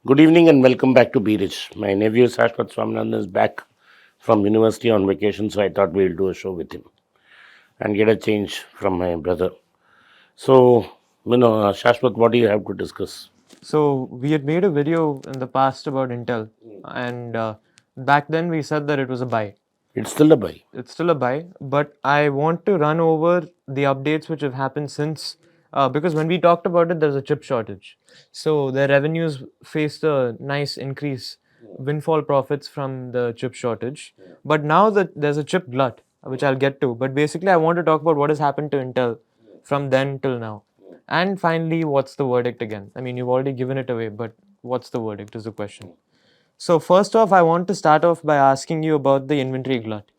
Good evening and welcome back to Be Rich. My nephew Sashwat Swaminathan is back from university on vacation, so I thought we'll do a show with him and get a change from my brother. So, Shashwat, what do you have to discuss? So we had made a video in the past about Intel, and back then we said that it was a buy. It's still a buy. It's still a buy, but I want to run over the updates which have happened since, because when we talked about it, there's a chip shortage. So their revenues faced a nice increase, windfall profits from the chip shortage. But now that there's a chip glut, which I'll get to. But basically, I want to talk about what has happened to Intel from then till now. And finally, what's the verdict again? I mean, you've already given it away, but what's the verdict is the question. So, first off, I want to start off by asking you about the inventory glut.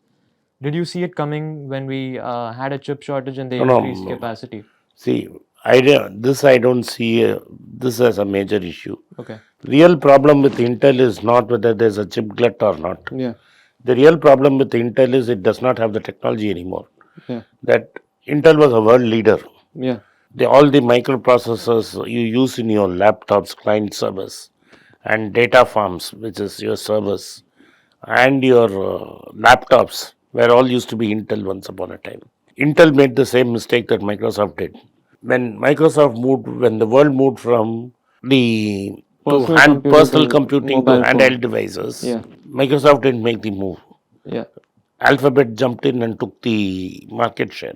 Did you see it coming when we had a chip shortage and they No, no. increased capacity? See, I don't see this as a major issue. Okay. Real problem with Intel is not whether there's a chip glut or not. Yeah. The real problem with Intel is it does not have the technology anymore. Yeah. That Intel was a world leader. Yeah. All the microprocessors you use in your laptops, client servers, and data farms, which is your servers, and your laptops, were all used to be Intel once upon a time. Intel made the same mistake that Microsoft did. When the world moved from the personal computing to handheld devices, Yeah. Microsoft didn't make the move. Yeah. Alphabet jumped in and took the market share.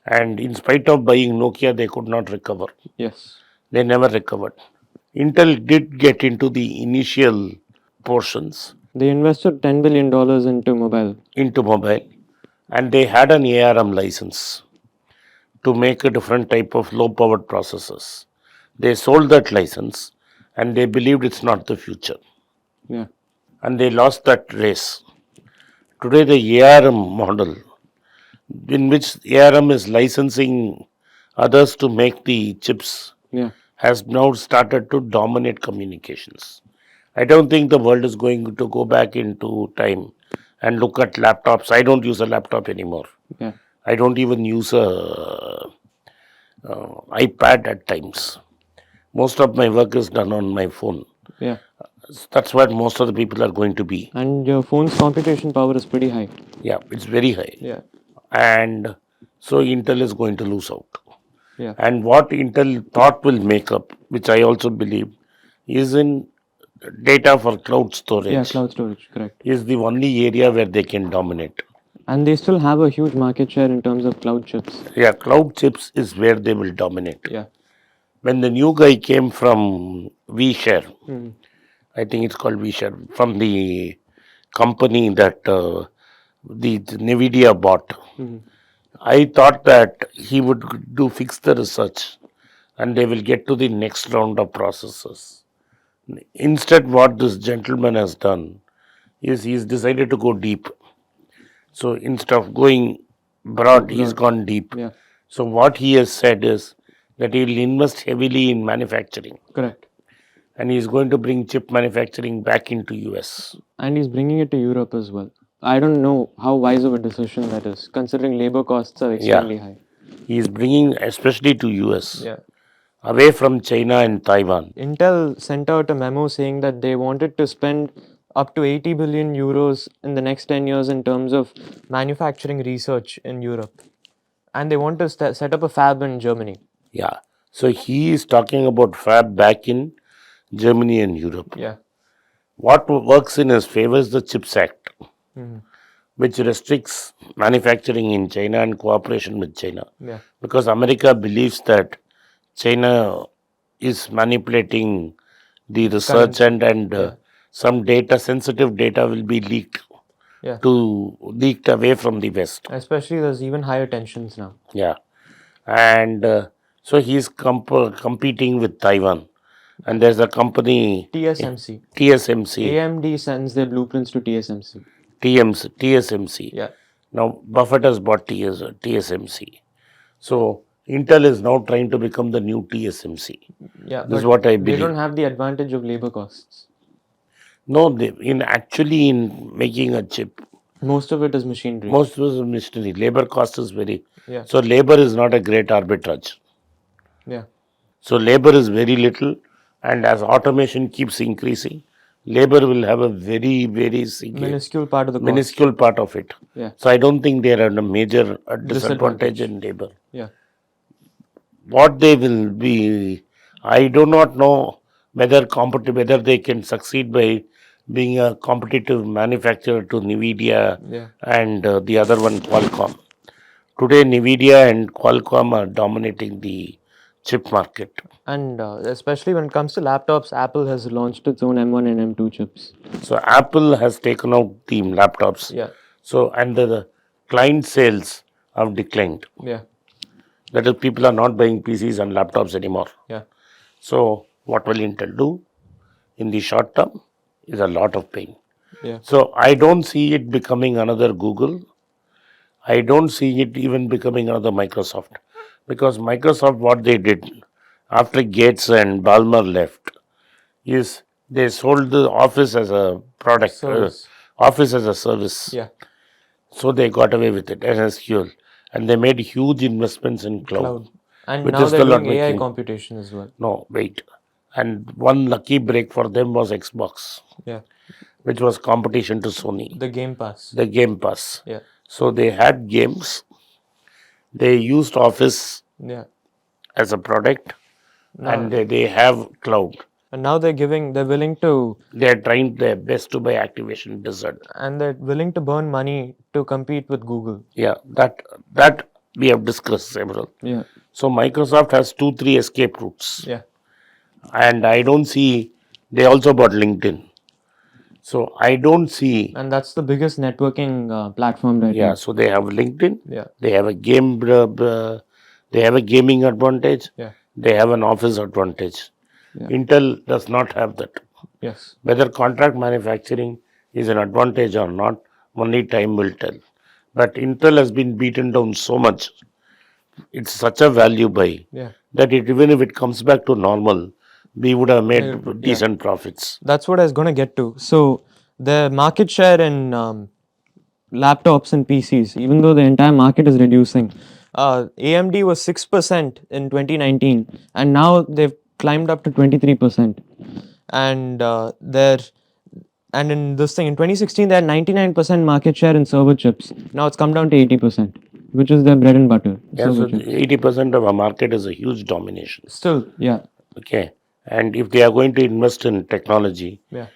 And in spite of buying Nokia, they could not recover. Yes. They never recovered. Intel did get into the initial portions They invested $10 billion into mobile, and they had an ARM license to make a different type of low powered processors. They sold that license and they believed it's not the future, Yeah. and they lost that race. Today, the ARM model, in which ARM is licensing others to make the chips, Yeah. has now started to dominate communications. I don't think the world is going to go back into time and look at laptops. I don't use a laptop anymore. Yeah. I don't even use a iPad at times. Most of my work is done on my phone. Yeah. That's what most of the people are going to be. And your phone's computation power is pretty high. Yeah, it's very high. Yeah. And so Intel is going to lose out. Yeah. And what Intel thought will make up, which I also believe, is in data for cloud storage. Yeah, cloud storage, correct. Is the only area where they can dominate. And they still have a huge market share in terms of cloud chips. Yeah, cloud chips is where they will dominate. Yeah. When the new guy came from VShare, Mhm. I think it's called VShare, from the company that the NVIDIA bought, Mhm. I thought that he would fix the research and they will get to the next round of processes. Instead, what this gentleman has done is he's decided to go deep. So instead of going broad, he's gone deep. Yeah. So what he has said is that he will invest heavily in manufacturing, Correct. and he's going to bring chip manufacturing back into US. And he's bringing it to Europe as well. I don't know how wise of a decision that is, considering labor costs are extremely high. He's bringing especially to US, Yeah. away from China and Taiwan. Intel sent out a memo saying that they wanted to spend up to 80 billion euros in the next 10 years in terms of manufacturing research in Europe. And they want to set up a fab in Germany. Yeah. So he is talking about fab back in Germany and Europe. Yeah. What works in his favor is the CHIPS Act, Mhm. which restricts manufacturing in China and cooperation with China. Yeah. Because America believes that China is manipulating the research and some data, sensitive data, will be leaked Yeah. leaked away from the West. Especially there's even higher tensions now. Yeah, and so he's competing with Taiwan, and there's a company TSMC. TSMC, AMD sends their blueprints to TSMC. TSMC. Yeah. Now Buffett has bought TSMC, so Intel is now trying to become the new TSMC. Yeah. This is what I They believe. don't have the advantage of labor costs. No, in making a chip, Most of it is machinery. most of the machinery, labor cost is very. Yeah. So labor is not a great arbitrage. Yeah. So labor is very little, and as automation keeps increasing, labor will have a very, very Minuscule part of the cost. minuscule part of it. Yeah. So I don't think they are at a major disadvantage in labor. Yeah. What they will be, I do not know whether they can succeed by being a competitive manufacturer to Nvidia Yeah. and the other one Qualcomm. Today, Nvidia and Qualcomm are dominating the chip market. And especially when it comes to laptops, Apple has launched its own M1 and M2 chips. So Apple has taken out the laptops. Yeah. So and the client sales have declined. Yeah. That is, people are not buying PCs and laptops anymore. Yeah. So what will Intel do in the short term is a lot of pain. Yeah. So I don't see it becoming another Google. I don't see it even becoming another Microsoft, because Microsoft, what they did after Gates and Ballmer left is they sold the Office as a product, Service. Office as a service. Yeah. So they got away with it as SQL, and they made huge investments in cloud. And which now is they're still not doing AI making- computation as well. No, wait. And one lucky break for them was Xbox, Yeah. which was competition to Sony, The Game Pass. the Game Pass. Yeah. So they had games. They used Office Yeah. as a product, Now, and they have cloud. and now they're willing to, They are trying their best to buy Activation Blizzard. and they're willing to burn money to compete with Google. Yeah, that we have discussed several. Yeah. So Microsoft has 2-3 escape routes, Yeah. and I don't see. They also bought LinkedIn. So I don't see. And that's the biggest networking platform right Yeah, now. so they have LinkedIn. Yeah. They have a they have a gaming advantage. Yeah. They have an office advantage. Yeah. Intel does not have that. Yes. Whether contract manufacturing is an advantage or not, only time will tell. But Intel has been beaten down so much. It's such a value buy Yeah. that even if it comes back to normal, we would have made Yeah. decent profits. That's what I was going to get to. So the market share in laptops and PCs, even though the entire market is reducing, AMD was 6% in 2019, and now they've climbed up to 23%. And and in this thing, in 2016, they had 99% market share in server chips. Now it's come down to 80%, which is their bread and butter. Yeah, server so chips. 80% of our market is a huge domination. Still, yeah, Okay. And if they are going to invest in technology, yeah.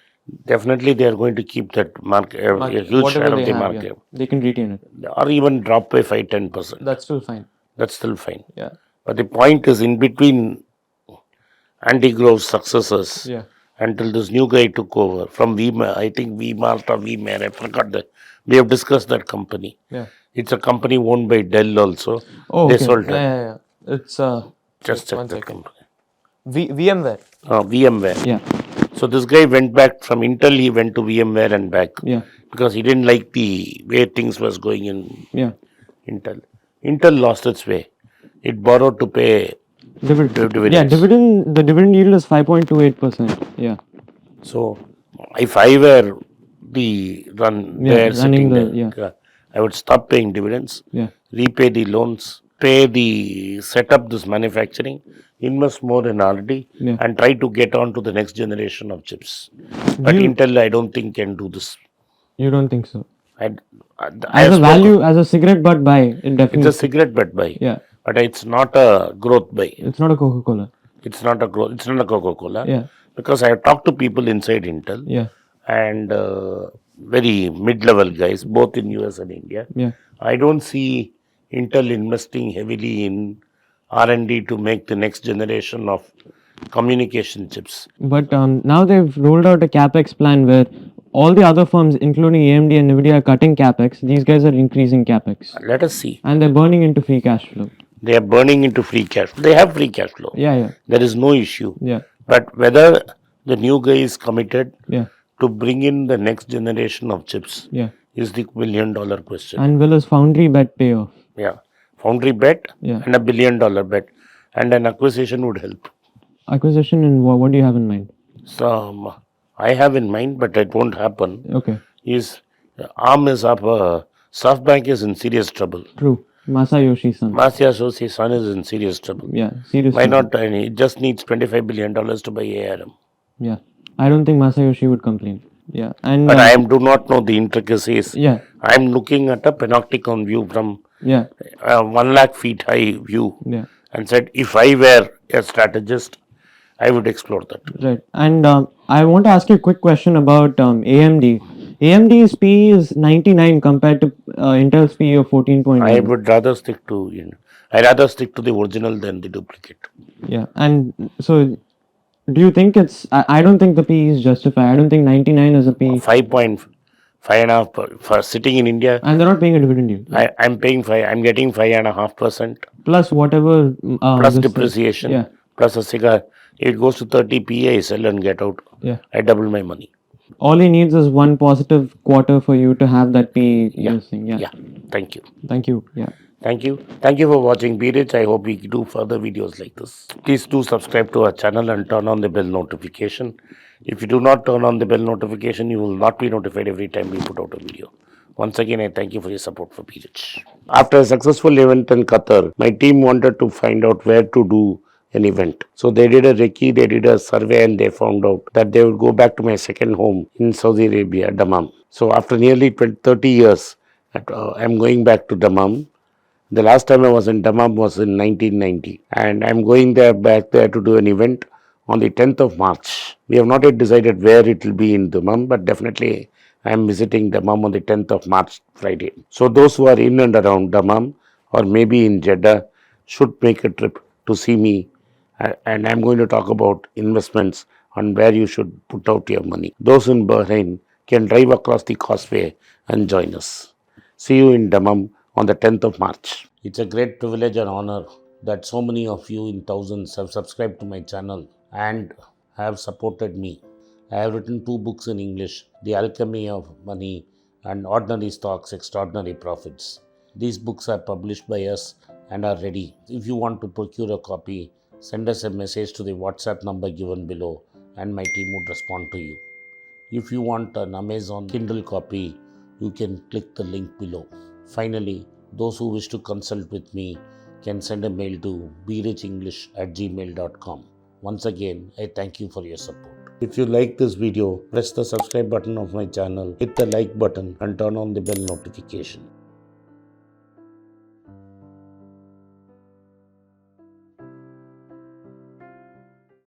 definitely they are going to keep that market, a huge Whatever share they of the have, market, yeah, they can retain it. or even drop by 5-10%. That's still fine. That's still fine. Yeah, But the point is, in between Andy Grove's successors, yeah. until this new guy took over from I think VMart or VMare, I forgot that. We have discussed that company. Yeah. It's a company owned by Dell also. Oh, They okay. sold Yeah, it. yeah, yeah. It's Just check one that second. company. VMware. VMware. Yeah, So this guy went back from Intel, he went to VMware and back yeah, because he didn't like the way things was going in yeah. Intel. Intel lost its way. It borrowed to pay Dividend. Yeah, dividends. the dividend yield is 5.28%. Yeah. So if I were the Running sitting the- there, yeah. I would stop paying dividends, Yeah. repay the loans, set up this manufacturing, invest more in R&D, Yeah. and try to get on to the next generation of chips. But you- Intel, I don't think can do this. You don't think so? I As a value, as a cigarette butt buy, it it's definitely. a cigarette bet buy, Yeah. but it's not a growth buy. It's not a Coca-Cola. It's not a growth. It's not a Coca-Cola. Yeah. Because I have talked to people inside Intel Yeah. and very mid-level guys, both in US and India. Yeah. I don't see Intel investing heavily in R&D to make the next generation of communication chips. But now they've rolled out a capex plan where all the other firms, including AMD and Nvidia, are cutting capex. These guys are increasing capex, Let us see. and they're burning into free cash flow. They are burning into free cash flow. They have free cash flow. Yeah. Yeah. There is no issue. Yeah. But whether the new guy is committed Yeah. to bring in the next generation of chips Yeah. is the $1 billion question. And will his foundry bet pay off? Yeah. Foundry bet Yeah. and $1 billion bet. And an acquisition would help. Acquisition and what do you have in mind? So I have in mind, but it won't happen. Okay. Is ARM is up. SoftBank is in serious trouble. True. Masayoshi-san. Masayoshi Son is in serious trouble. Yeah, serious Why trouble. not? It just needs $25 billion to buy ARM. Yeah, I don't think Masayoshi would complain. Yeah, and But I do not know the intricacies. yeah, I am looking at a panopticon view from yeah, 1 lakh feet high view yeah, and said, if I were a strategist, I would explore that. right. And I want to ask you a quick question about AMD. AMD's P is 99 compared to Intel's P of 14.9. I would rather stick to the original than the duplicate. Yeah, and so do you think it's? I don't think the P is justified. I don't think 99 is a P. 5.5 for sitting in India. And they're not paying a dividend yield. I'm paying 5. I'm getting 5.5% Plus whatever. plus depreciation Yeah. plus a cigar. If it goes to 30 PA, I sell and get out. Yeah. I double my money. All he needs is one positive quarter for you to have that P. Yeah. Thing. Yeah. Yeah. Thank you. Thank you. Yeah. Thank you. Thank you for watching Be Rich. I hope we do further videos like this. Please do subscribe to our channel and turn on the bell notification. If you do not turn on the bell notification, you will not be notified every time we put out a video. Once again, I thank you for your support for Be Rich. After a successful event in Qatar, my team wanted to find out where to do an event. So they did a recce, they did a survey, and they found out that they would go back to my second home in Saudi Arabia, Dammam. So after nearly 30 years, I'm going back to Dammam. The last time I was in Dammam was in 1990, and I'm going back there to do an event on the 10th of March. We have not yet decided where it will be in Dammam, but definitely I am visiting Dammam on the 10th of March, Friday. So those who are in and around Dammam or maybe in Jeddah should make a trip to see me, and I'm going to talk about investments on where you should put out your money. Those in Bahrain can drive across the causeway and join us. See you in Dammam on the 10th of March. It's a great privilege and honor that so many of you in thousands have subscribed to my channel and have supported me. I have written 2 books in English, The Alchemy of Money and Ordinary Stocks, Extraordinary Profits. These books are published by us and are ready. If you want to procure a copy, send us a message to the WhatsApp number given below and my team would respond to you. If you want an Amazon Kindle copy, you can click the link below. Finally, those who wish to consult with me can send a mail to berichenglish@gmail.com. Once again, I thank you for your support. If you like this video, press the subscribe button of my channel, hit the like button and turn on the bell notification.